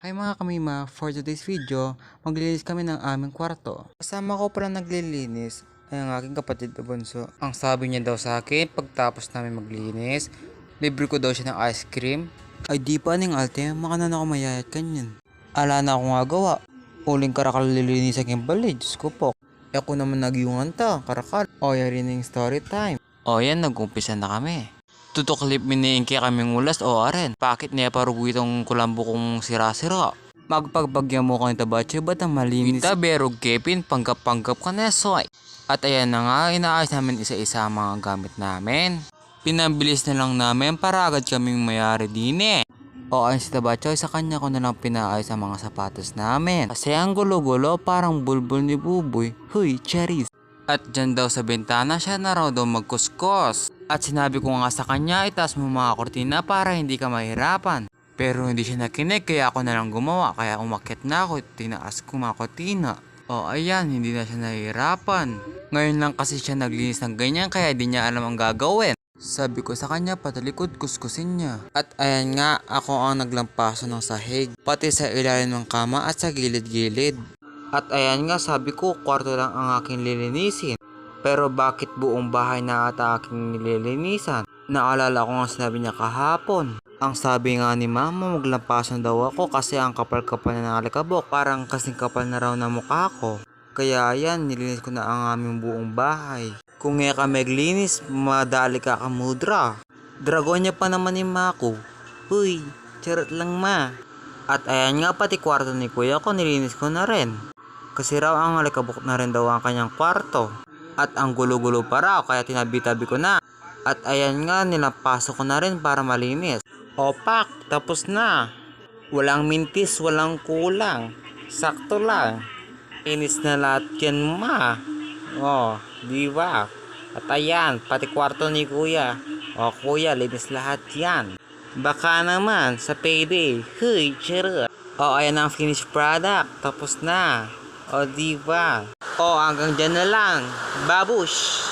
Hi mga kamima, for today's video, maglilinis kami ng aming kwarto. Kasama ko pala naglilinis ay ang aking kapatid na bunso. Ang sabi niya daw sa akin, pagtapos namin maglinis, libre ko daw siya ng ice cream. Ay di pa ning alte, makanan ako mayayat kanyan. Ala na ako nga gawa. Uling karakal lilinis aking balay, Diyos ko po. E ako naman nagyungan ta, karakal. O yari na yung story time. O yan, nag-umpisa na kami. Tutuklip miniingki kaming ulas o aren. Bakit niya parugo itong kulambo kong sira-sira? Magpagbagyan mo ko ng tabache ba't ang malinis? Kita berog kepin, panggap-panggap ka na soy. At ayan na nga, inaayos namin isa-isa ang mga gamit namin. Pinabilis na lang namin para agad kaming mayari din eh. O ayon si Tabachoy, sa kanya ko na lang pinaayos ang mga sapatos namin. Kasi ang gulo-gulo parang bulbul ni Buboy. Huy, cherries. At dyan daw sa bintana siya na raw daw magkuskos. At sinabi ko nga sa kanya, itaas mo mga kortina para hindi ka mahirapan. Pero hindi siya nakinig kaya ako na lang gumawa. Kaya umakyat na ako, tinaas ko mga kortina. O ayan, hindi na siya nahihirapan. Ngayon lang kasi siya naglinis ng ganyan kaya di niya alam ang gagawin. Sabi ko sa kanya, patalikod kuskusin niya. At ayan nga, ako ang naglampaso ng sahig. Pati sa ilalim ng kama at sa gilid-gilid. At ayan nga, sabi ko, kwarto lang ang aking lilinisin. Pero bakit buong bahay na ata aking nililinisan? Naalala ko nga sinabi niya kahapon. Ang sabi nga ni mama, maglampasan daw ako kasi ang kapal-kapal na ng alikabok. Parang kasing kapal na raw na mukha ko. Kaya ayan, nilinis ko na ang aming buong bahay. Kung nga ka maglinis, madali ka kamudra. Dragonya pa naman ni Mako. Uy, charot lang ma. At ayan nga, pati kwarto ni kuya ko nilinis ko na rin. Kasi raw ang alikabok na rin daw ang kanyang kwarto. At ang gulo-gulo pa raw kaya tinabi-tabi ko na. At ayan nga, nilapasok ko na rin para malinis. Opak, tapos na. Walang mintis, walang kulang. Sakto lang. Inis na lahat yan ma. Oh, di ba? At ayan, pati kwarto ni kuya. O kuya, linis lahat yan. Baka naman sa payday. Huy, charot. O ayan ang finished product. Tapos na. O di ba? O hanggang dyan na lang. Babush!